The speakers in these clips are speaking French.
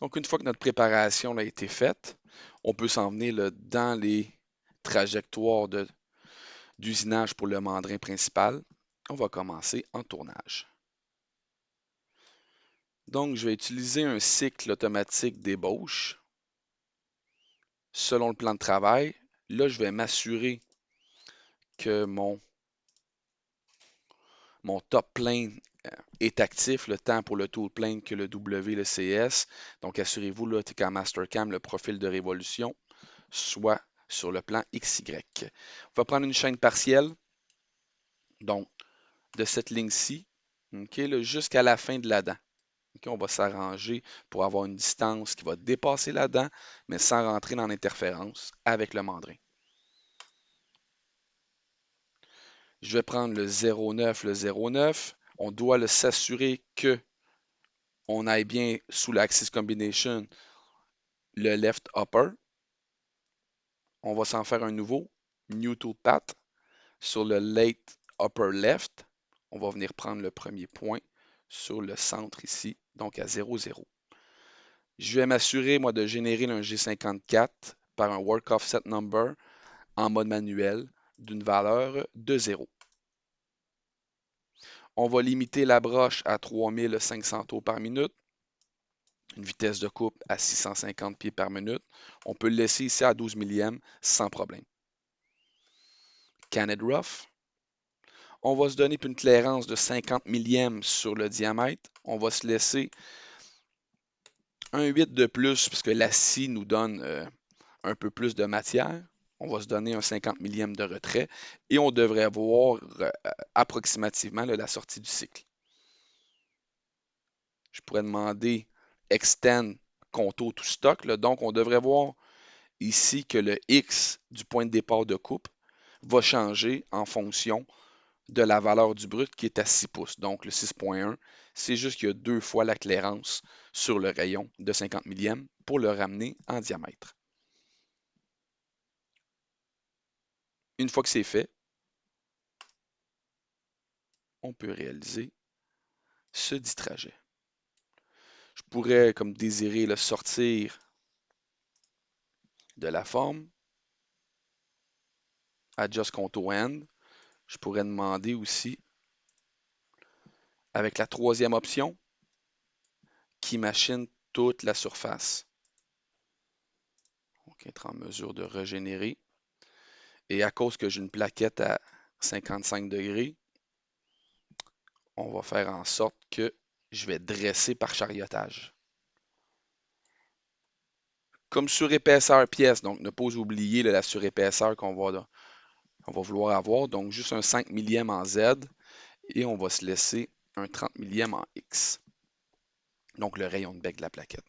Donc, une fois que notre préparation a été faite, on peut s'en venir là, dans les trajectoires d'usinage pour le mandrin principal. On va commencer en tournage. Donc, je vais utiliser un cycle automatique d'ébauche selon le plan de travail. Là, je vais m'assurer que mon top plane est actif, le temps pour le tool plane que le W, le CS. Donc, assurez-vous là, qu'en Mastercam, le profil de révolution soit sur le plan XY. On va prendre une chaîne partielle, donc de cette ligne-ci, jusqu'à la fin de la dent. On va s'arranger pour avoir une distance qui va dépasser la dent, mais sans rentrer dans l'interférence avec le mandrin. Je vais prendre le 0,9, le 0,9. On doit s'assurer que on aille bien sous l'Axis Combination, le left upper. On va s'en faire un nouveau, New Toolpath, sur le late upper left. On va venir prendre le premier point sur le centre ici, donc à 0,0. Je vais m'assurer, moi, de générer un G54 par un Work Offset Number en mode manuel d'une valeur de 0. On va limiter la broche à 3500 tours par minute, une vitesse de coupe à 650 pieds par minute. On peut le laisser ici à 12 millièmes sans problème. Can it rough. On va se donner une clairance de 50 millièmes sur le diamètre. On va se laisser un 8 de plus parce que la scie nous donne un peu plus de matière. On va se donner un 50 millième de retrait et on devrait voir approximativement là, la sortie du cycle. Je pourrais demander extend contour to stock. Là, donc, on devrait voir ici que le X du point de départ de coupe va changer en fonction de la valeur du brut qui est à 6 pouces. Donc, le 6.1, c'est juste qu'il y a 2 fois la clairance sur le rayon de 50 millièmes pour le ramener en diamètre. Une fois que c'est fait, on peut réaliser ce dit trajet. Je pourrais, comme désirer, le sortir de la forme, Adjust Contour End. Je pourrais demander aussi, avec la troisième option, qui machine toute la surface. Donc, être en mesure de régénérer. Et à cause que j'ai une plaquette à 55 degrés, on va faire en sorte que je vais dresser par chariotage. Comme surépaisseur pièce, donc ne pas oublier la surépaisseur qu'on va vouloir avoir. Donc juste un 5 millième en Z et on va se laisser un 30 millième en X. Donc le rayon de bec de la plaquette.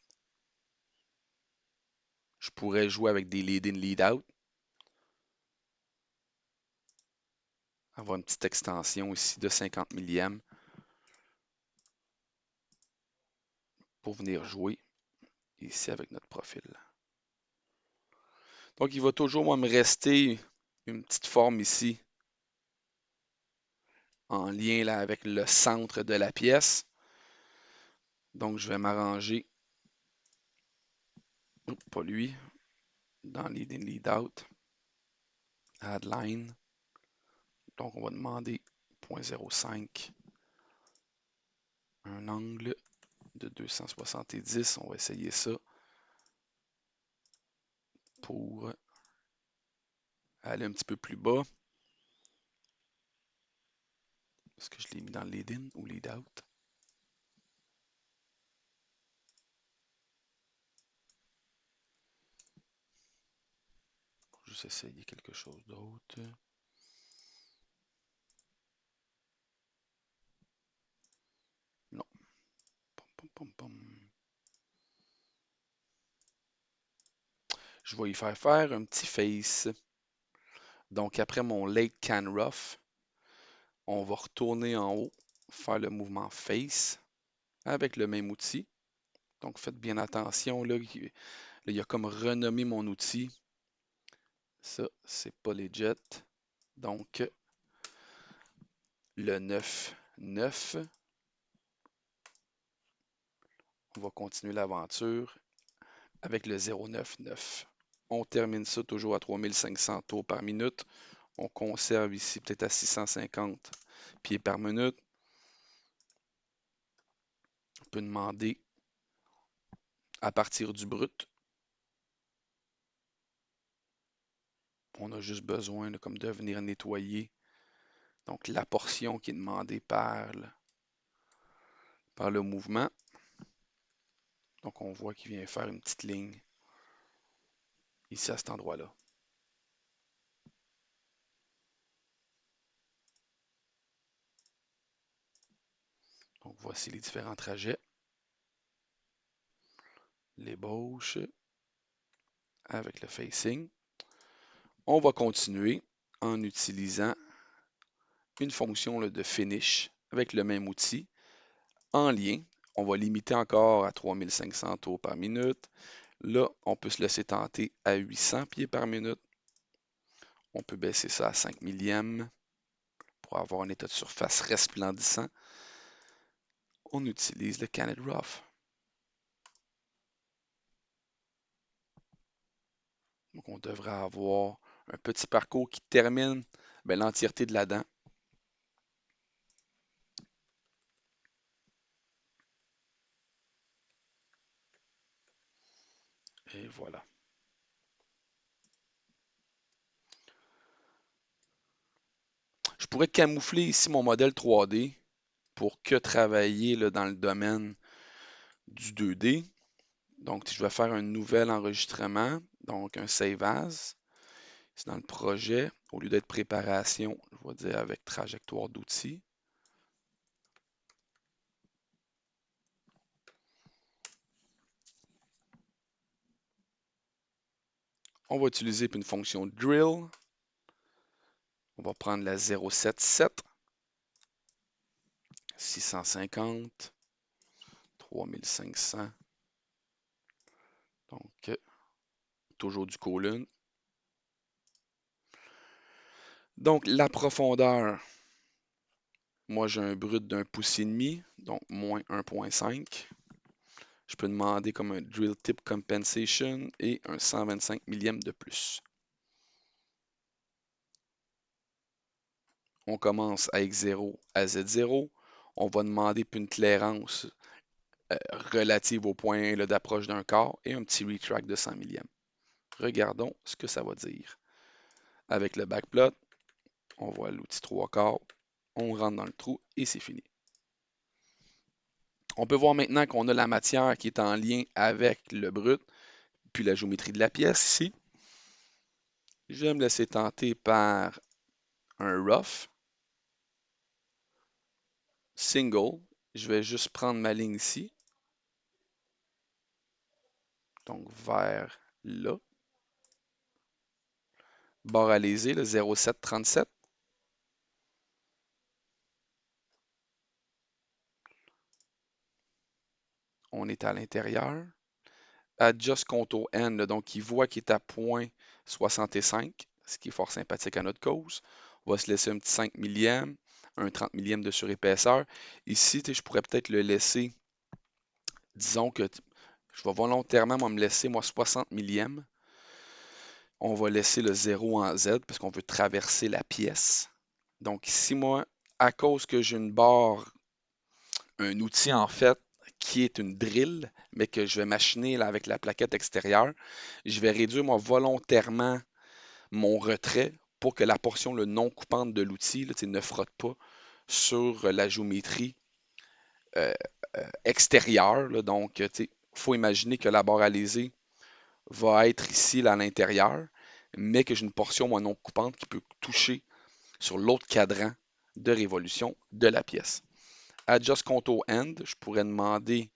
Je pourrais jouer avec des lead-in, lead-out. Avoir une petite extension ici de 50 millième pour venir jouer ici avec notre profil. Donc il va toujours moi, me rester une petite forme ici en lien là, avec le centre de la pièce. Donc je vais m'arranger, pas lui, dans lead-in, lead-out, add line. Donc on va demander 0.05, un angle de 270. On va essayer ça pour aller un petit peu plus bas. Est-ce que je l'ai mis dans le lead-in ou lead-out? Juste essayer quelque chose d'autre. Non. Pom, pom, pom. Je vais y faire un petit face. Donc après mon late can rough, on va retourner en haut, faire le mouvement face avec le même outil. Donc faites bien attention, là, il a comme renommé mon outil. Ça, c'est pas legit. Donc, le 9, 9. On va continuer l'aventure avec le 0,99. On termine ça toujours à 3500 tours par minute. On conserve ici peut-être à 650 pieds par minute. On peut demander à partir du brut. On a juste besoin comme de venir nettoyer. Donc la portion qui est demandée par le mouvement. Donc on voit qu'il vient faire une petite ligne ici à cet endroit-là. Donc voici les différents trajets. L'ébauche avec le facing. On va continuer en utilisant une fonction de finish avec le même outil en lien. On va limiter encore à 3500 tours par minute. Là, on peut se laisser tenter à 800 pieds par minute. On peut baisser ça à 5 millièmes pour avoir un état de surface resplendissant. On utilise le Canet Rough. Donc, on devrait avoir un petit parcours qui termine l'entièreté de la dent. Et voilà. Je pourrais camoufler ici mon modèle 3D pour que travailler là, dans le domaine du 2D. Donc, je vais faire un nouvel enregistrement, donc un Save As. C'est dans le projet. Au lieu d'être préparation, je vais dire avec trajectoire d'outils. On va utiliser une fonction drill. On va prendre la 077, 650, 3500. Donc, toujours du colon. Donc, la profondeur, moi j'ai un brut d'un pouce et demi, donc moins 1,5. Je peux demander comme un drill tip compensation et un 125 millièmes de plus. On commence avec 0 à Z0. On va demander une clairance relative au point d'approche d'un quart et un petit retract de 100 millièmes. Regardons ce que ça va dire. Avec le backplot, on voit l'outil 3 quarts, on rentre dans le trou et c'est fini. On peut voir maintenant qu'on a la matière qui est en lien avec le brut, puis la géométrie de la pièce ici. Je vais me laisser tenter par un rough, single. Je vais juste prendre ma ligne ici, donc vers là. Barre à léser, le 0,737. On est à l'intérieur. Adjust Contour N, là, donc il voit qu'il est à 0,65, ce qui est fort sympathique à notre cause. On va se laisser un petit 5 millièmes, un 30 millièmes de surépaisseur. Ici, je pourrais peut-être le laisser, disons que je vais volontairement me laisser, moi, 60 millièmes. On va laisser le 0 en Z parce qu'on veut traverser la pièce. Donc ici, moi, à cause que j'ai une barre, un outil en fait, qui est une drill, mais que je vais machiner là, avec la plaquette extérieure, je vais réduire moi volontairement mon retrait pour que la portion non coupante de l'outil ne frotte pas sur la géométrie euh, extérieure. Là. Donc, il faut imaginer que la barre à léser va être ici là, à l'intérieur, mais que j'ai une portion moi, non coupante qui peut toucher sur l'autre cadran de révolution de la pièce. Adjust Contour End, je pourrais demander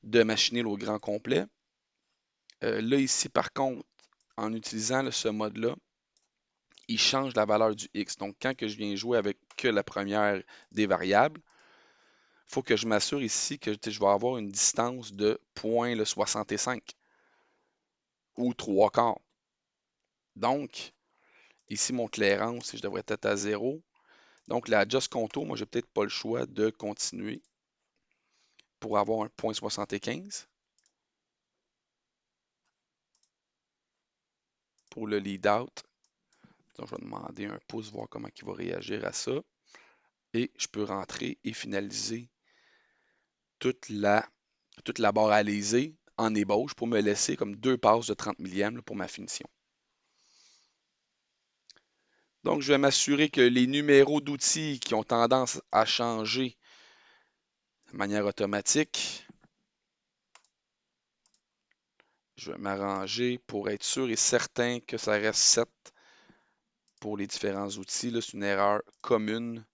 de machiner au grand complet. Là, ici, par contre, en utilisant ce mode-là, il change la valeur du X. Donc, quand que je viens jouer avec que la première des variables, il faut que je m'assure ici que je vais avoir une distance de 0,65 ou 3 quarts. Donc, ici, mon clairance, je devrais être à 0. Donc, la Adjust Contour, moi, j'ai peut-être pas le choix de continuer. pour avoir un 0.75 pour le lead out. Donc, je vais demander un pouce, voir comment il va réagir à ça. Et je peux rentrer et finaliser toute la, toute la barre alizée en ébauche pour me laisser comme 2 passes de 30 millièmes pour ma finition. Donc, je vais m'assurer que les numéros d'outils qui ont tendance à changer de manière automatique, je vais m'arranger pour être sûr et certain que ça reste 7 pour les différents outils. C'est une erreur commune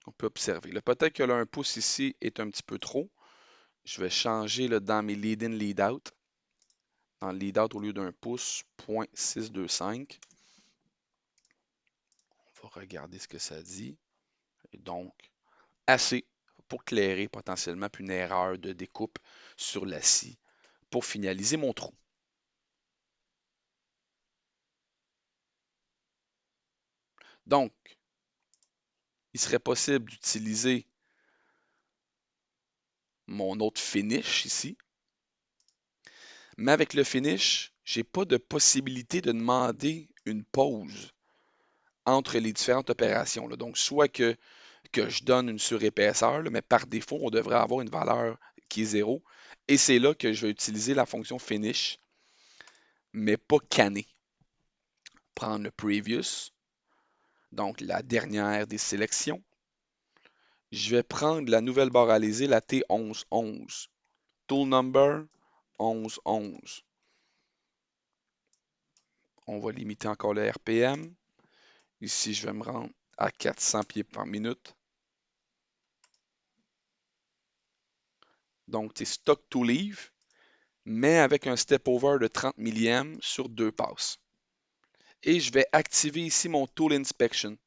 qu'on peut observer. Peut-être que là, un pouce ici est un petit peu trop. Je vais changer dans mes lead-in, lead-out. Dans le lead-out, au lieu d'un pouce, 0.625. On va regarder ce que ça dit. Et donc, assez pour clairer potentiellement une erreur de découpe sur la scie pour finaliser mon trou. Donc, il serait possible d'utiliser mon autre finish ici. Mais avec le finish, je n'ai pas de possibilité de demander une pause entre les différentes opérations. Donc, soit que je donne une surépaisseur, mais par défaut, on devrait avoir une valeur qui est 0. Et c'est là que je vais utiliser la fonction finish, mais pas canner. Prendre le previous, donc la dernière des sélections. Je vais prendre la nouvelle barre alizée, la T1111. Tool number 1111. On va limiter encore le RPM. Ici, je vais me rendre à 400 pieds par minute. Donc, c'est stock to leave, mais avec un step over de 30 millièmes sur 2 passes. Et je vais activer ici mon Tool Inspection.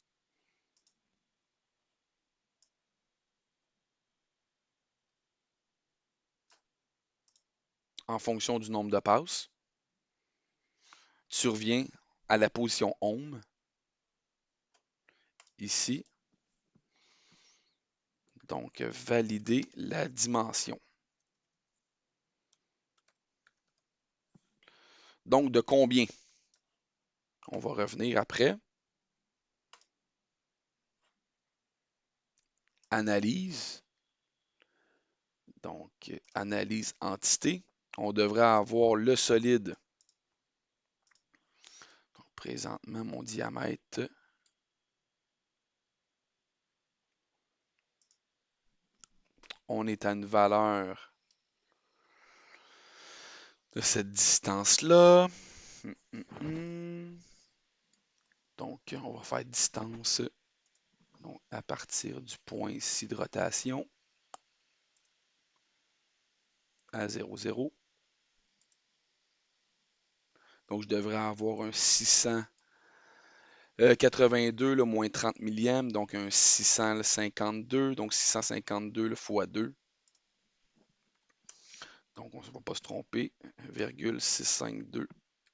En fonction du nombre de passes, tu reviens à la position Home, ici. Donc, valider la dimension. Donc, de combien? On va revenir après. Analyse. Donc, analyse entité. On devrait avoir le solide. Donc, présentement, mon diamètre, on est à une valeur de cette distance-là. Donc, on va faire distance donc, à partir du point ici de rotation à 0, 0. Donc, je devrais avoir un 682, le moins 30 millièmes, donc un 652, donc 652 fois 2. Donc, on ne va pas se tromper, 652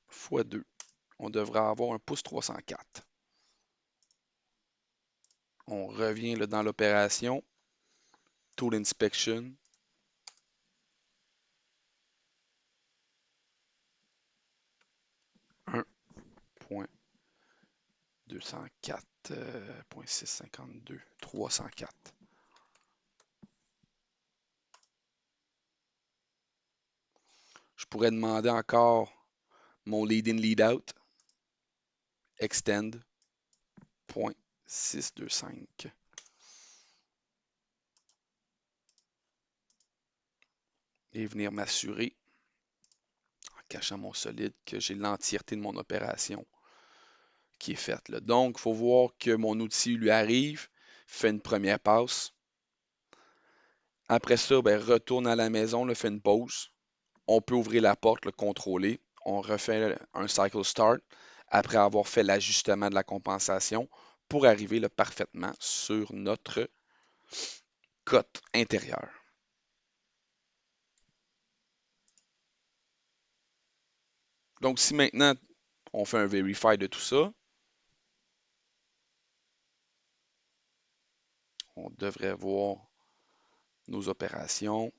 fois 2. On devrait avoir un pouce 304. On revient là, dans l'opération. Tool Inspection. Un point 204.652, 304. Je pourrais demander encore mon lead-in, lead-out. Extend. 0.625. Et venir m'assurer, en cachant mon solide, que j'ai l'entièreté de mon opération qui est faite. Là. Donc, il faut voir que mon outil lui arrive, fait une première passe. Après ça, ben, retourne à la maison, fait une pause. On peut ouvrir la porte, le contrôler. On refait un cycle start après avoir fait l'ajustement de la compensation pour arriver là, parfaitement sur notre cote intérieure. Donc, si maintenant on fait un verify de tout ça, on devrait voir nos opérations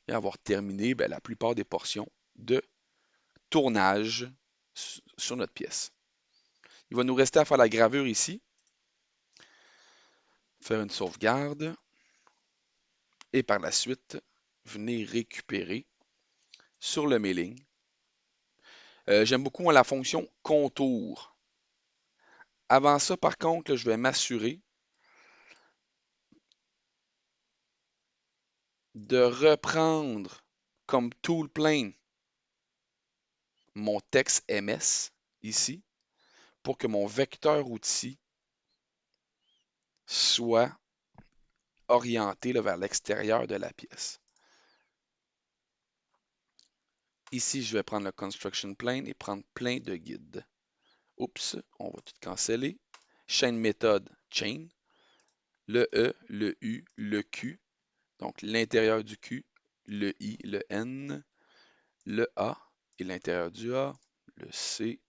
et avoir terminé la plupart des portions de tournage sur notre pièce. Il va nous rester à faire la gravure ici, faire une sauvegarde et par la suite, venir récupérer sur le mailing. J'aime beaucoup la fonction contour. Avant ça, par contre, là, je vais m'assurer de reprendre comme tool plane mon texte MS ici pour que mon vecteur outil soit orienté là, vers l'extérieur de la pièce. Ici, je vais prendre le construction plane et prendre plein de guides. Oups, on va tout canceller. Chaîne méthode, chain. Le E, le U, le Q. Donc l'intérieur du Q, le I, le N, le A et l'intérieur du A, le C.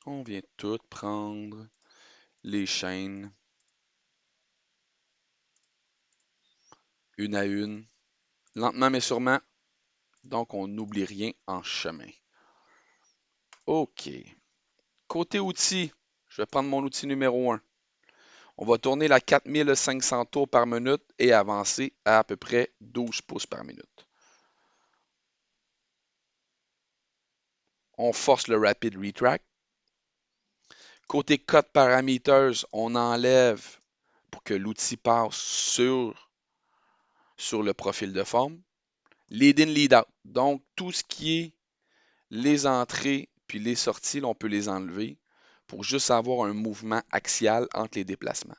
On vient tout prendre les chaînes une à une, lentement mais sûrement. Donc on n'oublie rien en chemin. OK. Côté outils, je vais prendre mon outil numéro 1. On va tourner la 4500 tours par minute et avancer à peu près 12 pouces par minute. On force le Rapid Retract. Côté Cut Parameters, on enlève pour que l'outil passe sur le profil de forme. Lead in, lead out. Donc, tout ce qui est les entrées puis les sorties, là, on peut les enlever pour juste avoir un mouvement axial entre les déplacements.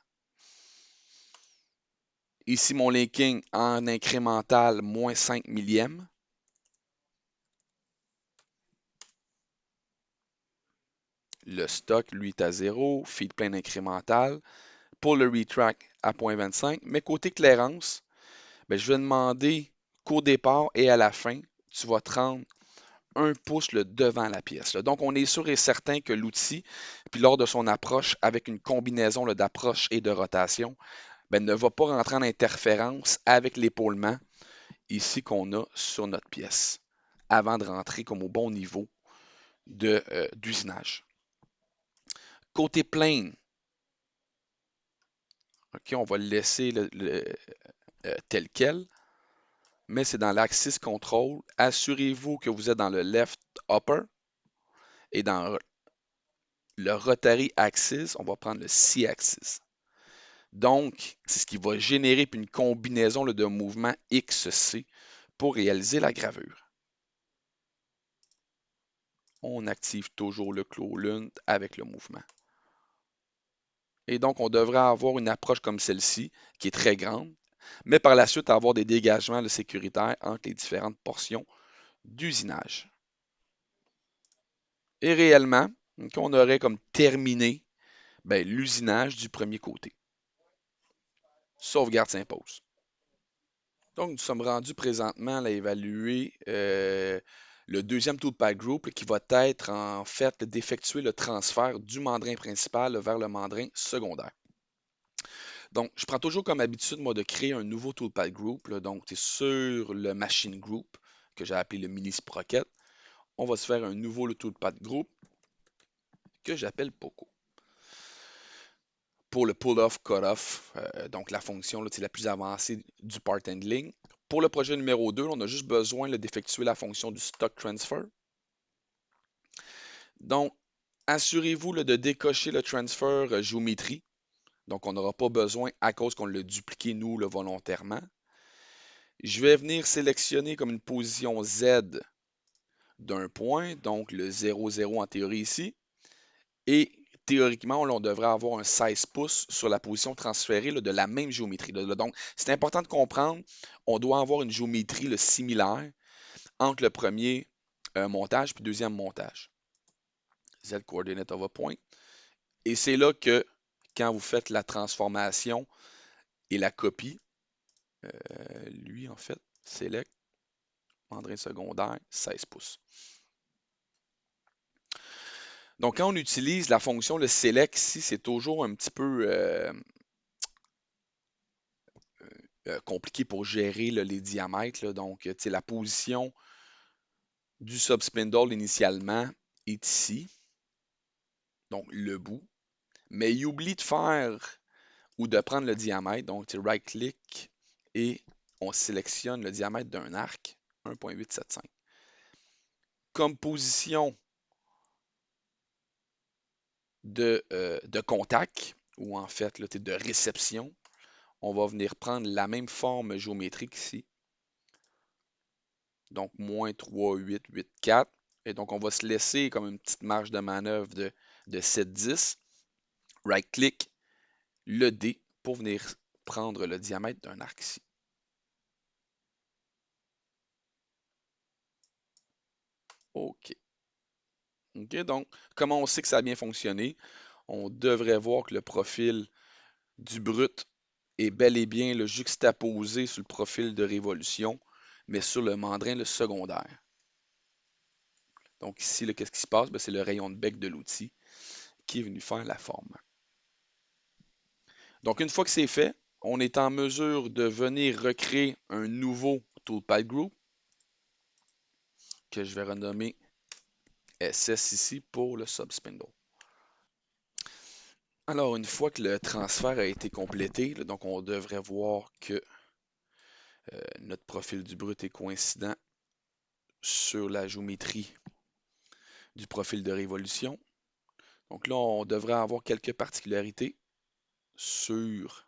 Ici, mon linking en incrémental, moins 5 millièmes. Le stock, lui, est à 0. Feed plane incrémental. Pour le retract à 0.25. Mais côté clairance, je vais demander qu'au départ et à la fin, tu vas te rendre 1 pouce devant la pièce. Là. Donc, on est sûr et certain que l'outil, puis lors de son approche, avec une combinaison d'approche et de rotation, ne va pas rentrer en interférence avec l'épaulement ici qu'on a sur notre pièce, avant de rentrer comme au bon niveau d'usinage. Côté plane, okay, on va le laisser tel quel, mais c'est dans l'axis control. Assurez-vous que vous êtes dans le left upper et dans le rotary axis, on va prendre le C-axis. Donc, c'est ce qui va générer une combinaison de mouvements XC pour réaliser la gravure. On active toujours le Claw Lund avec le mouvement. Et donc, on devrait avoir une approche comme celle-ci, qui est très grande, mais par la suite, avoir des dégagements sécuritaires entre les différentes portions d'usinage. Et réellement, on aurait comme terminé l'usinage du premier côté. Sauvegarde s'impose. Donc, nous sommes rendus présentement à évaluer le deuxième toolpath group qui va être en fait d'effectuer le transfert du mandrin principal vers le mandrin secondaire. Donc, je prends toujours comme habitude, moi, de créer un nouveau toolpath group. Là. Donc, c'est sur le machine group que j'ai appelé le mini sprocket. On va se faire un nouveau toolpath group que j'appelle Poco. Pour le pull-off, cut-off, donc la fonction là, la plus avancée du part handling. Pour le projet numéro 2, on a juste besoin d'effectuer la fonction du stock transfer. Donc, assurez-vous de décocher le transfer géométrie. Donc, on n'aura pas besoin à cause qu'on l'a dupliqué, nous, volontairement. Je vais venir sélectionner comme une position Z d'un point, donc le 0, 0 en théorie ici. Et théoriquement, on devrait avoir un 16 pouces sur la position transférée de la même géométrie. Donc, c'est important de comprendre, on doit avoir une géométrie similaire entre le premier montage et le deuxième montage. Z coordinate of a point. Et c'est là que quand vous faites la transformation et la copie, lui en fait, select, mandrin secondaire, 16 pouces. Donc quand on utilise la fonction le select ici, c'est toujours un petit peu compliqué pour gérer là, les diamètres. Là. Donc, la position du subspindle initialement est ici, donc le bout. Mais il oublie de faire ou de prendre le diamètre. Donc, tu right-click et on sélectionne le diamètre d'un arc, 1.875. Comme position de contact, ou en fait là, de réception, on va venir prendre la même forme géométrique ici. Donc, moins 3, 8, 8, 4. Et donc, on va se laisser comme une petite marge de manœuvre de 7, 10. Right-click, le D pour venir prendre le diamètre d'un arc ici. OK. OK, donc, comment on sait que ça a bien fonctionné? On devrait voir que le profil du brut est bel et bien le juxtaposé sur le profil de révolution, mais sur le mandrin, le secondaire. Donc ici, qu'est-ce qui se passe? C'est le rayon de bec de l'outil qui est venu faire la forme. Donc une fois que c'est fait, on est en mesure de venir recréer un nouveau toolpath group que je vais renommer SS ici pour le subspindle. Alors, une fois que le transfert a été complété, là, donc on devrait voir que notre profil du brut est coïncident sur la géométrie du profil de révolution. Donc là, on devrait avoir quelques particularités sur...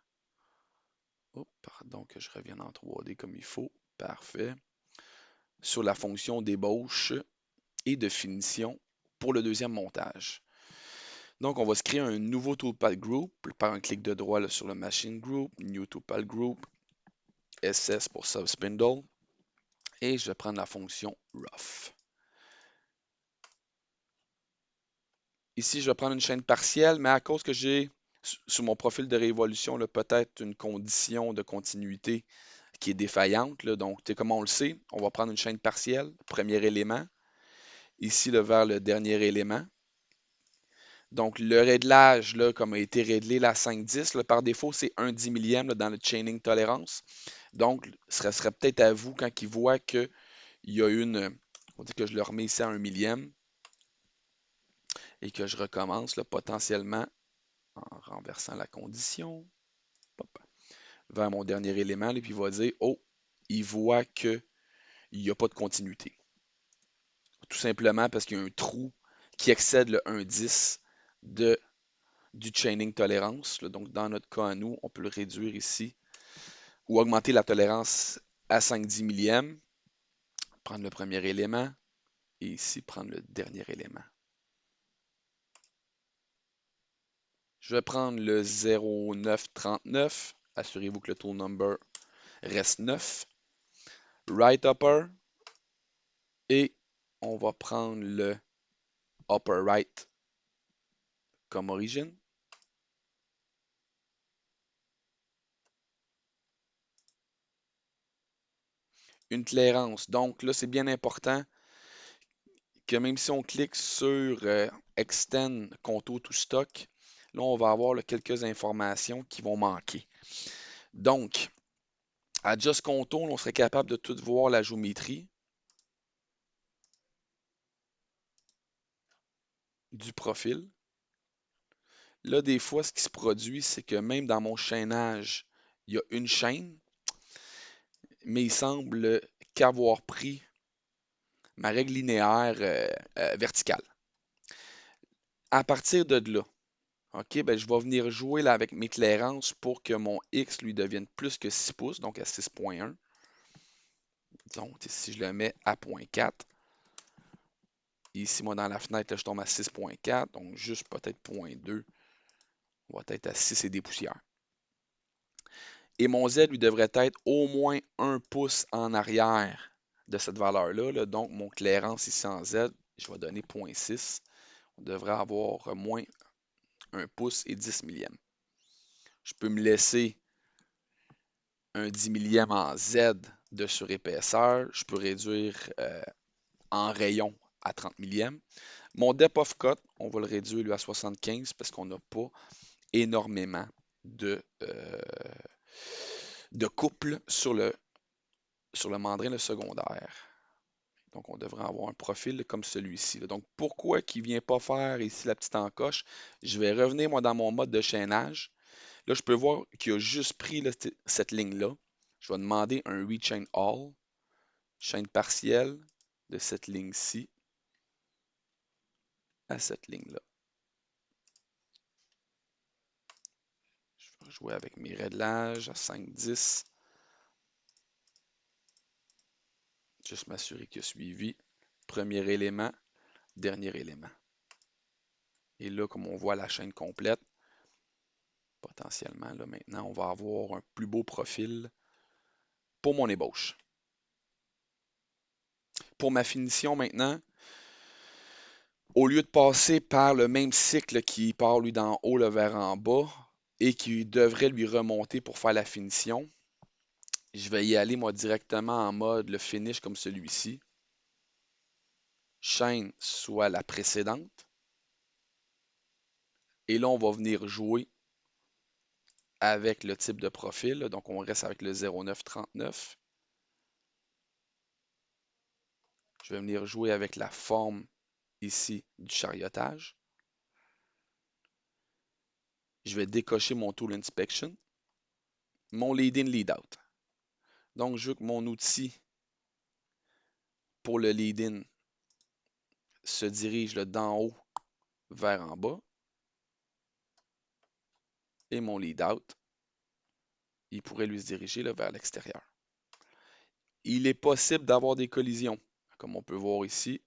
Oh, pardon que je revienne en 3D comme il faut. Parfait. Sur la fonction d'ébauche et de finition pour le deuxième montage. Donc, on va se créer un nouveau toolpath group par un clic de droit là, sur le machine group, new toolpath group, SS pour subspindle, et je vais prendre la fonction rough. Ici, je vais prendre une chaîne partielle, mais à cause que j'ai sur mon profil de révolution peut-être une condition de continuité qui est défaillante. Là, donc, comme on le sait, on va prendre une chaîne partielle, premier élément, ici vers le dernier élément. Donc, le réglage, là, comme a été réglé la 5-10, par défaut, c'est 1 10 millième dans le chaining tolérance. Donc, ce serait peut-être à vous quand il voit qu'il y a une, on dit que je le remets ici à 1 millième et que je recommence là, potentiellement en renversant la condition hop, vers mon dernier élément, et puis il va dire, oh, il voit qu'il n'y a pas de continuité. Tout simplement parce qu'il y a un trou qui excède le 1,10 du chaining tolérance. Là. Donc, dans notre cas à nous, on peut le réduire ici ou augmenter la tolérance à 5/10 millième, prendre le premier élément et ici prendre le dernier élément. Je vais prendre le 0,939. Assurez-vous que le tool number reste 9. Right upper et on va prendre le upper right comme origine. Une clairance. Donc là, c'est bien important que même si on clique sur Extend Contour to Stock, là, on va avoir là, quelques informations qui vont manquer. Donc, à Just Contour, on serait capable de tout voir la géométrie du profil. Là, des fois, ce qui se produit, c'est que même dans mon chaînage, il y a une chaîne, mais il semble qu'avoir pris ma règle linéaire verticale. À partir de là, OK, ben, je vais venir jouer là, avec mes clairances pour que mon X lui devienne plus que 6 pouces, donc à 6.1. Donc, si je le mets à 0.4, ici, moi, dans la fenêtre, là, je tombe à 6.4, donc juste peut-être 0.2, on va être à 6 et des poussières. Et mon Z lui devrait être au moins 1 pouce en arrière de cette valeur-là. Là. Donc, mon clairance ici en Z, je vais donner 0.6. On devrait avoir moins 1 pouce et 10 millièmes. Je peux me laisser un 10 millième en Z de surépaisseur. Je peux réduire en rayon à 30 millième. Mon depth of cut, on va le réduire lui à 75 parce qu'on n'a pas énormément de couple sur le mandrin le secondaire. Donc, on devrait avoir un profil comme celui-ci. Donc, pourquoi qu'il ne vient pas faire ici la petite encoche? Je vais revenir, moi, dans mon mode de chaînage. Là, je peux voir qu'il a juste pris là, cette ligne-là. Je vais demander un rechain all, chaîne partielle de cette ligne-ci à cette ligne-là. Je vais jouer avec mes réglages à 5-10. Juste m'assurer qu'il a suivi. Premier élément, dernier élément. Et là, comme on voit la chaîne complète, potentiellement, là, maintenant, on va avoir un plus beau profil pour mon ébauche. Pour ma finition maintenant, au lieu de passer par le même cycle qui part lui d'en haut le vers en bas et qui devrait lui remonter pour faire la finition, je vais y aller moi directement en mode le finish comme celui-ci. Chaîne soit la précédente. Et là, on va venir jouer avec le type de profil. Donc, on reste avec le 0939. Je vais venir jouer avec la forme ici du chariotage. Je vais décocher mon Tool Inspection, mon Lead In, Lead Out. Donc, je veux que mon outil pour le Lead In se dirige d'en haut vers en bas. Et mon Lead Out, il pourrait lui se diriger là, vers l'extérieur. Il est possible d'avoir des collisions, comme on peut voir ici,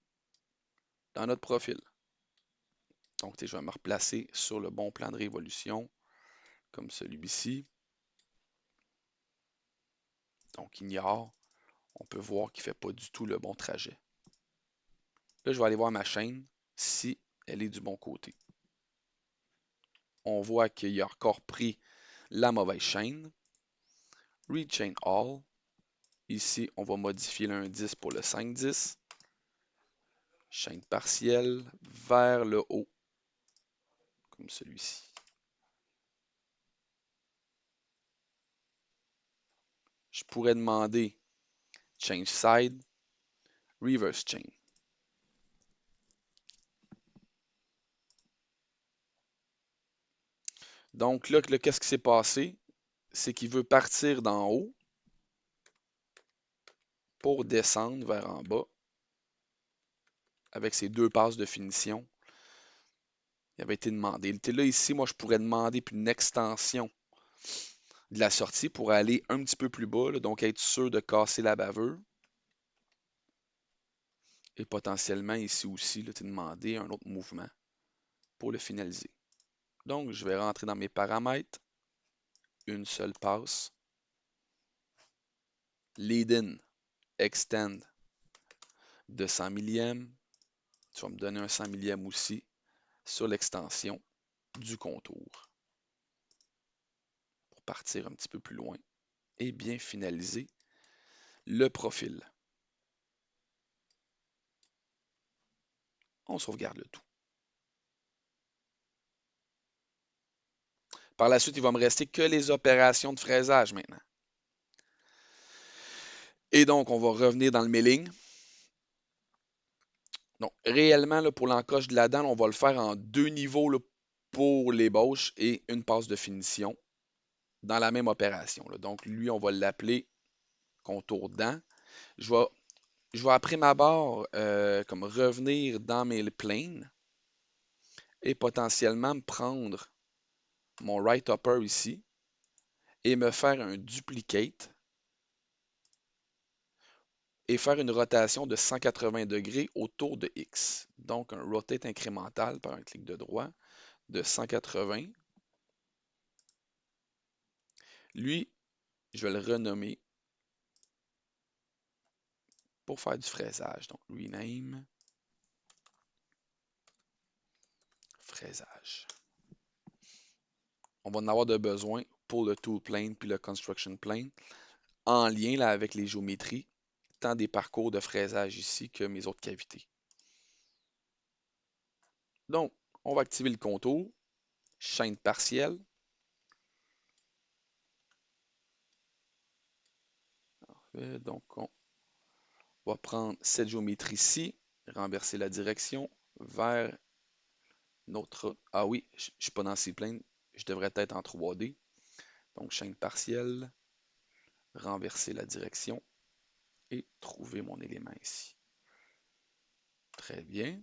dans notre profil. Donc, je vais me replacer sur le bon plan de révolution, comme celui-ci. Donc, ignore. On peut voir qu'il ne fait pas du tout le bon trajet. Là, je vais aller voir ma chaîne, si elle est du bon côté. On voit qu'il a encore pris la mauvaise chaîne. Rechain All. Ici, on va modifier le 1-10 pour le 5-10. Chaîne partielle vers le haut, comme celui-ci. Je pourrais demander Change Side, Reverse Chain. Donc là, qu'est-ce qui s'est passé? C'est qu'il veut partir d'en haut pour descendre vers en bas avec ses deux passes de finition. Il avait été demandé. Il était là ici, moi je pourrais demander une extension de la sortie pour aller un petit peu plus bas, là, donc être sûr de casser la baveur. Et potentiellement ici aussi, là, demander un autre mouvement pour le finaliser. Donc je vais rentrer dans mes paramètres. Une seule passe. Lead in, extend de 100 millième. Tu vas me donner un 100 millième aussi sur l'extension du contour pour partir un petit peu plus loin et bien finaliser le profil. On sauvegarde le tout. Par la suite, il va me rester que les opérations de fraisage maintenant. Et donc, on va revenir dans le milling. Donc, réellement, là, pour l'encoche de la dent, on va le faire en deux niveaux là, pour l'ébauche et une passe de finition dans la même opération. Là. Donc, lui, on va l'appeler contour dent. Je vais après ma barre comme revenir dans mes planes et potentiellement me prendre mon right upper ici et me faire un duplicate et faire une rotation de 180 degrés autour de X. Donc, un rotate incrémental par un clic de droit de 180. Lui, je vais le renommer pour faire du fraisage. Donc, rename, fraisage. on va en avoir de besoin pour le tool plane puis le construction plane, en lien là, avec les géométries, tant des parcours de fraisage ici que mes autres cavités. Donc, on va activer le contour, chaîne partielle. Donc, on va prendre cette géométrie-ci, renverser la direction vers notre... Ah oui, je ne suis pas dans C-plane, je devrais être en 3D. Donc, chaîne partielle, renverser la direction et trouver mon élément ici. Très bien.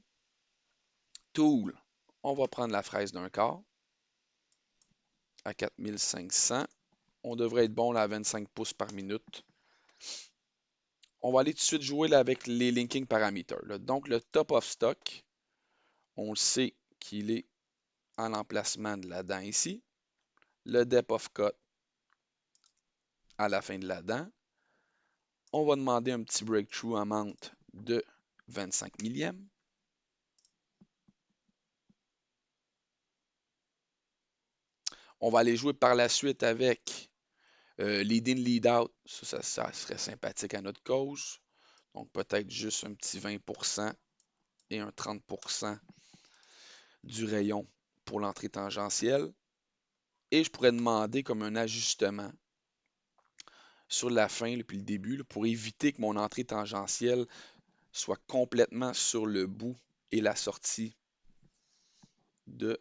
Tool, on va prendre la fraise d'un quart à 4500. On devrait être bon là à 25 pouces par minute. On va aller tout de suite jouer là, avec les linking parameters. Là. Donc, le top of stock, on le sait qu'il est en l'emplacement de la dent ici. Le depth of cut à la fin de la dent. On va demander un petit breakthrough amount de 25 millièmes. On va aller jouer par la suite avec lead in, lead out. Ça serait sympathique à notre cause. Donc peut-être juste un petit 20% et un 30% du rayon pour l'entrée tangentielle. Et je pourrais demander comme un ajustement sur la fin, puis le début, là, pour éviter que mon entrée tangentielle soit complètement sur le bout et la sortie du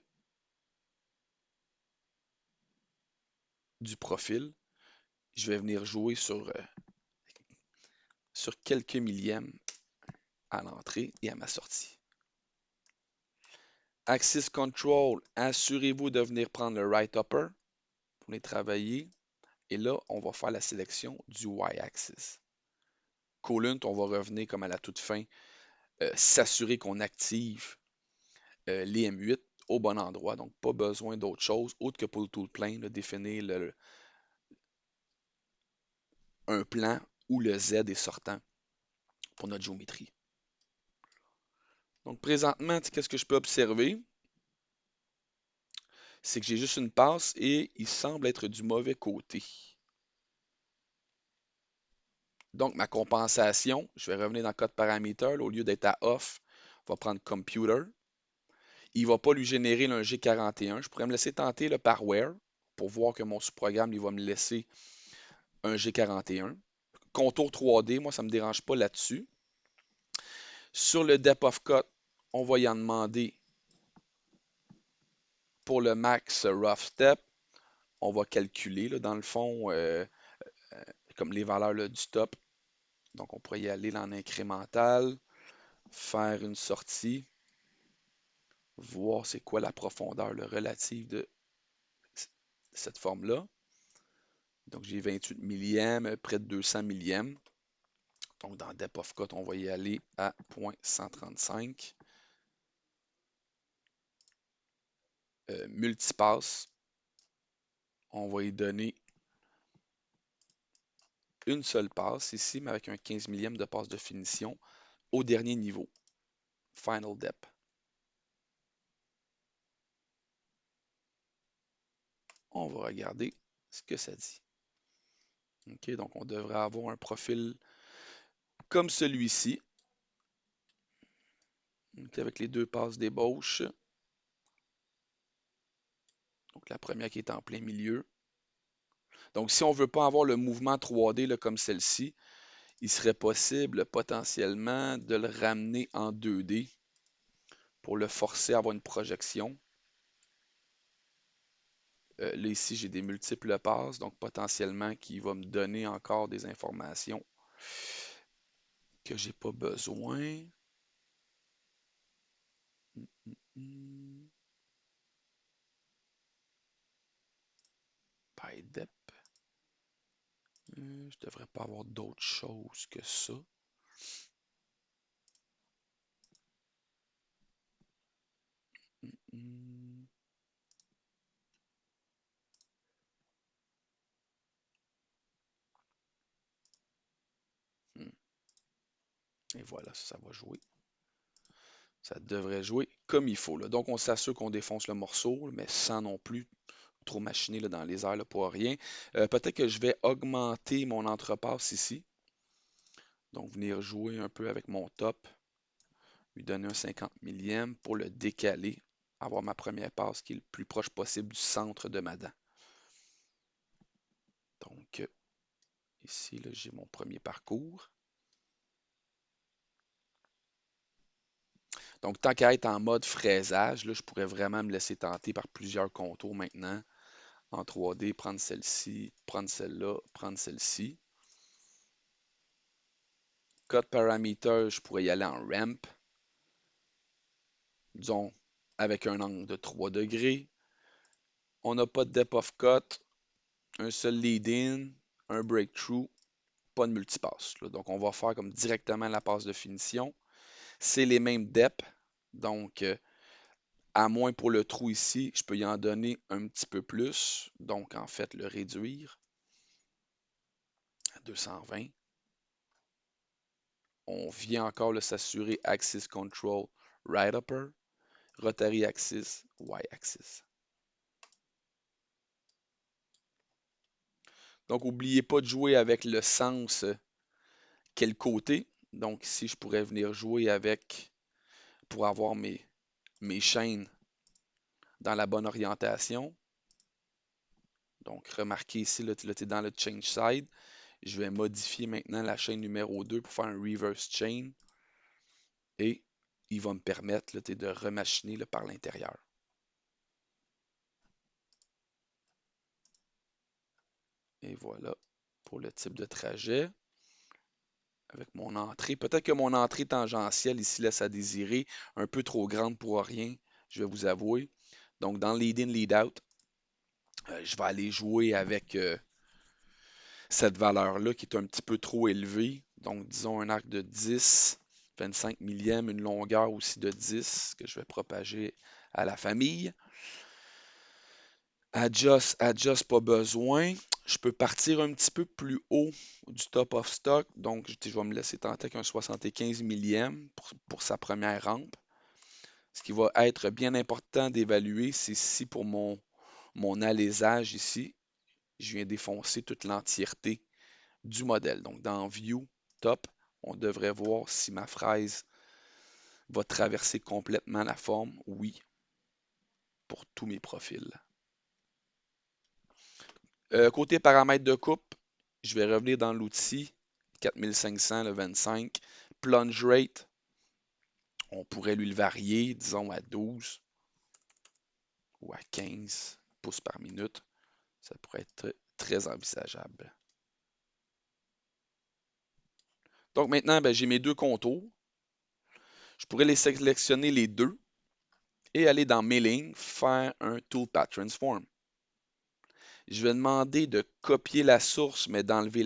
profil. Je vais venir jouer sur quelques millièmes à l'entrée et à ma sortie. Axis Control, assurez-vous de venir prendre le right upper pour les travailler. Et là, on va faire la sélection du Y-axis. Coolant, on va revenir comme à la toute fin, s'assurer qu'on active les M8 au bon endroit. Donc, pas besoin d'autre chose, autre que pour le tool plane, là, définir un plan où le Z est sortant pour notre géométrie. Donc, présentement, qu'est-ce que je peux observer? C'est que j'ai juste une passe et il semble être du mauvais côté. Donc, ma compensation, je vais revenir dans code paramètre. Au lieu d'être à off, on va prendre computer. Il ne va pas lui générer un G41. Je pourrais me laisser tenter le par where pour voir que mon sous-programme il va me laisser un G41. Contour 3D, moi, ça ne me dérange pas là-dessus. Sur le depth of cut, on va y en demander pour le max rough step. On va calculer, là, dans le fond, comme les valeurs là, du top. Donc, on pourrait y aller en incrémental, faire une sortie, voir c'est quoi la profondeur relative de cette forme-là. Donc, j'ai 28 millièmes, près de 200 millièmes. Donc, dans Depth of Cut, on va y aller à 0.135. Multipasse, on va y donner une seule passe ici, mais avec un 15 millième de passe de finition au dernier niveau. Final Depth. On va regarder ce que ça dit. OK, donc on devrait avoir un profil comme celui-ci. Okay, avec les deux passes d'ébauche. Donc la première qui est en plein milieu. Donc si on ne veut pas avoir le mouvement 3D là, comme celle-ci, il serait possible potentiellement de le ramener en 2D pour le forcer à avoir une projection. Là, ici, j'ai des multiples passes, donc potentiellement qui va me donner encore des informations que j'ai pas besoin. PyDep. Je devrais pas avoir d'autre chose que ça. Et voilà, ça va jouer. Ça devrait jouer comme il faut. Là. Donc, on s'assure qu'on défonce le morceau, mais sans non plus trop machiner là, dans les airs là, pour rien. Peut-être que je vais augmenter mon entrepasse ici. Donc, venir jouer un peu avec mon top. Lui donner un 50 millième pour le décaler. Avoir ma première passe qui est le plus proche possible du centre de ma dent. Donc, ici, j'ai mon premier parcours. Donc, tant qu'à être en mode fraisage, là, je pourrais vraiment me laisser tenter par plusieurs contours maintenant. En 3D, prendre celle-ci, prendre celle-là, prendre celle-ci. Cut parameter, je pourrais y aller en ramp. Disons, avec un angle de 3 degrés. On n'a pas de depth of cut, un seul lead-in, un breakthrough, pas de multipasse. Là. Donc, on va faire comme directement la passe de finition. C'est les mêmes depths. Donc, à moins pour le trou ici, je peux y en donner un petit peu plus. Donc, en fait, le réduire à 220. On vient encore de s'assurer Axis Control Right Upper, Rotary Axis, Y Axis. Donc, n'oubliez pas de jouer avec le sens quel côté. Donc, ici, je pourrais venir jouer avec pour avoir mes chaînes dans la bonne orientation. Donc, remarquez ici, là, tu es dans le change side. Je vais modifier maintenant la chaîne numéro 2 pour faire un reverse chain. Et il va me permettre là, de remachiner là, par l'intérieur. Et voilà pour le type de trajet. Avec mon entrée. Peut-être que mon entrée tangentielle ici laisse à désirer, un peu trop grande pour rien, je vais vous avouer. Donc, dans lead in, lead out, je vais aller jouer avec cette valeur-là qui est un petit peu trop élevée. Donc, disons un arc de 10, 25 millième, une longueur aussi de 10 que je vais propager à la famille. Adjust, adjust, pas besoin. Je peux partir un petit peu plus haut du top of stock. Donc, je vais me laisser tenter avec un 75 millième pour sa première rampe. Ce qui va être bien important d'évaluer, c'est si pour mon alésage ici, je viens défoncer toute l'entièreté du modèle. Donc, dans View, Top, on devrait voir si ma fraise va traverser complètement la forme. Oui, pour tous mes profils. Côté paramètres de coupe, je vais revenir dans l'outil 4500, le 25. Plunge rate, on pourrait lui le varier, disons à 12 ou à 15 pouces par minute. Ça pourrait être très envisageable. Donc maintenant, ben, j'ai mes deux contours. Je pourrais les sélectionner les deux et aller dans Milling, faire un Tool Path Transform. Je vais demander de copier la source, mais d'enlever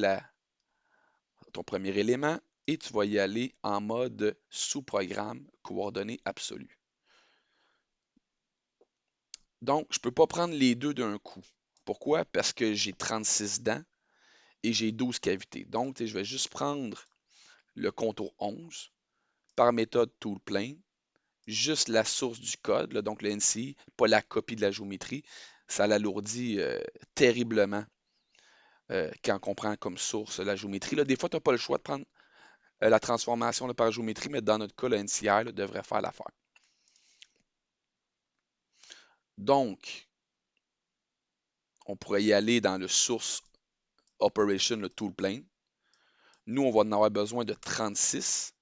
ton premier élément et tu vas y aller en mode sous-programme, coordonnées absolues. Donc, je ne peux pas prendre les deux d'un coup. Pourquoi? Parce que j'ai 36 dents et j'ai 12 cavités. Donc, je vais juste prendre le contour 11 par méthode Tool Plane, juste la source du code, là, donc le NCI, pas la copie de la géométrie. Ça l'alourdit terriblement quand on prend comme source la géométrie. Là, des fois, tu n'as pas le choix de prendre la transformation là, par géométrie, mais dans notre cas, le NCI là, devrait faire l'affaire. Donc, on pourrait y aller dans le source operation, le tool plane. Nous, on va en avoir besoin de 36.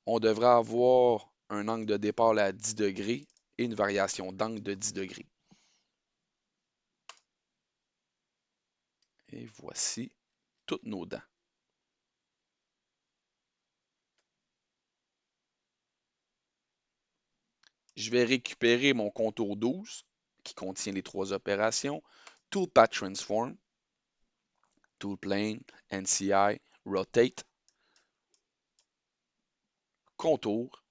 On devrait avoir un angle de départ là, à 10 degrés et une variation d'angle de 10 degrés. Et voici toutes nos dents. Je vais récupérer mon contour 12 qui contient les trois opérations. Tool Path Transform, Tool Plane, NCI, Rotate, contour.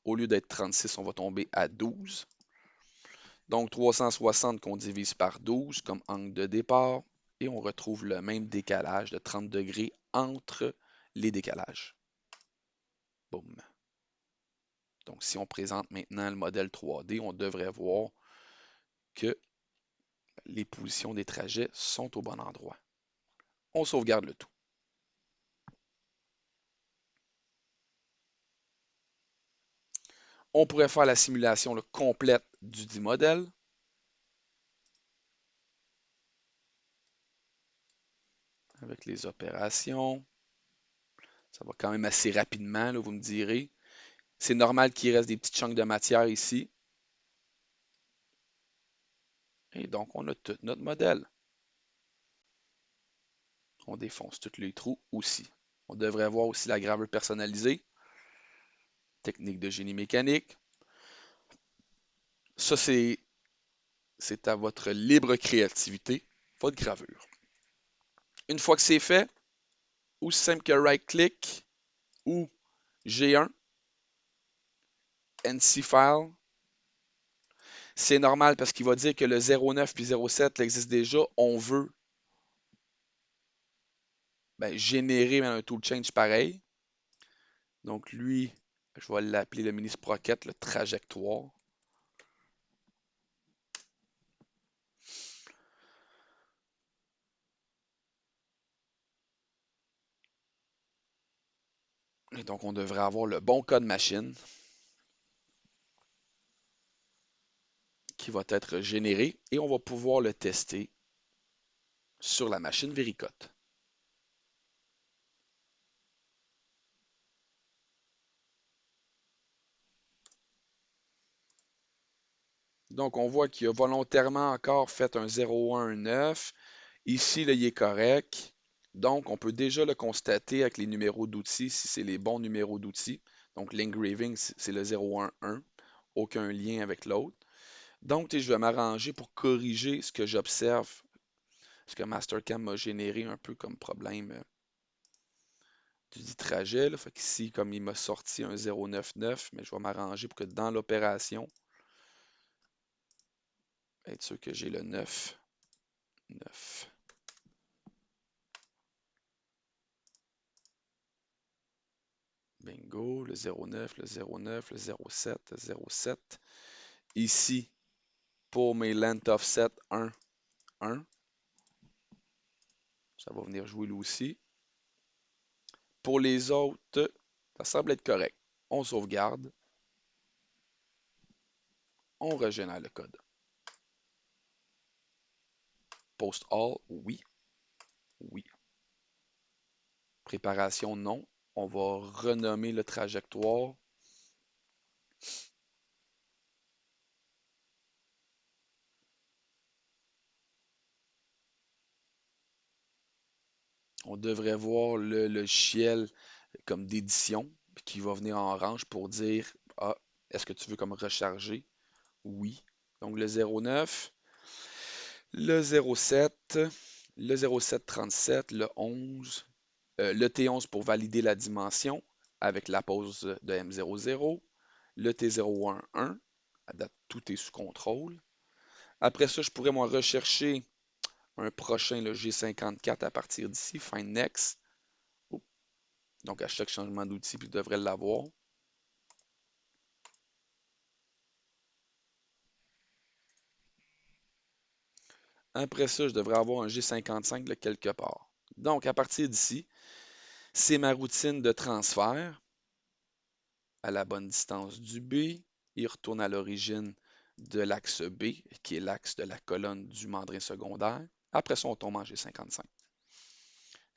Au lieu d'être 36, on va tomber à 12. Donc 360 qu'on divise par 12 comme angle de départ. Et on retrouve le même décalage de 30 degrés entre les décalages. Boum. Donc si on présente maintenant le modèle 3D, on devrait voir que les positions des trajets sont au bon endroit. On sauvegarde le tout. On pourrait faire la simulation complète du dit modèle. Avec les opérations. Ça va quand même assez rapidement, là, vous me direz. C'est normal qu'il reste des petits chunks de matière ici. Et donc, on a tout notre modèle. On défonce tous les trous aussi. On devrait avoir aussi la gravure personnalisée. Technique de génie mécanique. Ça, c'est à votre libre créativité, votre gravure. Une fois que c'est fait, aussi simple que right-click ou G1, NC File. C'est normal parce qu'il va dire que le 09 puis 07 existe déjà. On veut générer un tool change pareil. Donc lui, je vais l'appeler le mini sprocket, le trajectoire. Et donc on devrait avoir le bon code machine qui va être généré et on va pouvoir le tester sur la machine Vericote. Donc on voit qu'il a volontairement encore fait un 019. Ici, là, il est correct. Donc, on peut déjà le constater avec les numéros d'outils, si c'est les bons numéros d'outils. Donc, l'engraving, c'est le 011, aucun lien avec l'autre. Donc, je vais m'arranger pour corriger ce que j'observe, ce que Mastercam m'a généré un peu comme problème du trajet. Là. Fait qu'ici, comme il m'a sorti un 099, mais je vais m'arranger pour que dans l'opération, être sûr que j'ai le 9, 9. Bingo, le 09, le 09, le 07, le 07. Ici, pour mes length offset 1, 1. Ça va venir jouer lui aussi. Pour les autres, ça semble être correct. On sauvegarde. On régénère le code. Post all, oui. Oui. Préparation, non. On va renommer le trajectoire. On devrait voir le logiciel comme d'édition qui va venir en orange pour dire ah, est-ce que tu veux comme recharger? Oui. Donc le 09, le 07, le 0737, le 11, le T11 pour valider la dimension avec la pause de M00, le T011, à date tout est sous contrôle. Après ça, je pourrais moi rechercher un prochain, le G54 à partir d'ici, Find Next. Donc à chaque changement d'outil, puis je devrais l'avoir. Après ça, je devrais avoir un G55 de quelque part. Donc à partir d'ici, c'est ma routine de transfert à la bonne distance du B. Il retourne à l'origine de l'axe B, qui est l'axe de la colonne du mandrin secondaire. Après ça, on tombe en G55.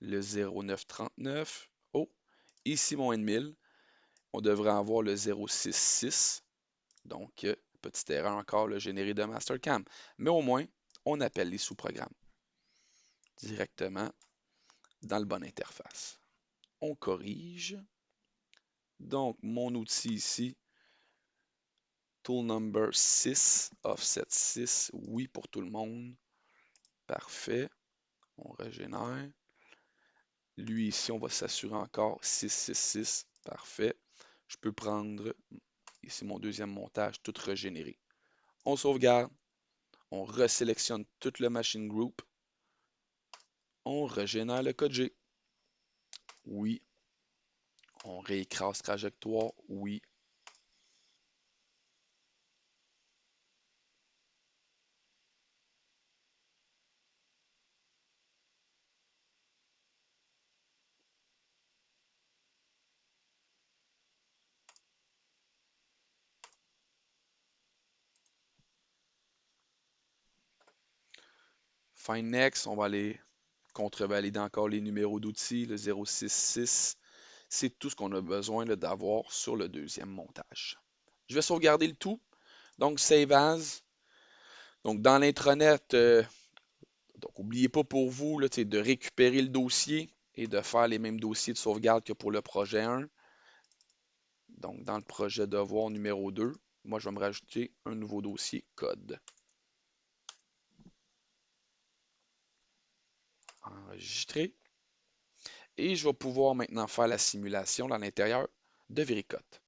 Le 0939. Oh, ici mon N1000. On devrait avoir le 066. Donc, petite erreur encore, le généré de Mastercam. Mais au moins, on appelle les sous-programmes directement dans le bon interface. On corrige. Donc, mon outil ici, tool number 6, offset 6, oui pour tout le monde. Parfait. On régénère. Lui ici, on va s'assurer encore 666. Parfait. Je peux prendre ici mon deuxième montage, tout régénéré. On sauvegarde. On resélectionne tout le machine group. On régénère le code G. Oui. On réécrase trajectoire. Oui. Find next, on va aller contrevalider encore les numéros d'outils, le 066. C'est tout ce qu'on a besoin d'avoir sur le deuxième montage. Je vais sauvegarder le tout. Donc, Save As. Donc, dans l'intranet, donc n'oubliez pas pour vous là, de récupérer le dossier et de faire les mêmes dossiers de sauvegarde que pour le projet 1. Donc, dans le projet devoir numéro 2, moi, je vais me rajouter un nouveau dossier code. Enregistrer. Et je vais pouvoir maintenant faire la simulation à l'intérieur de Vericut.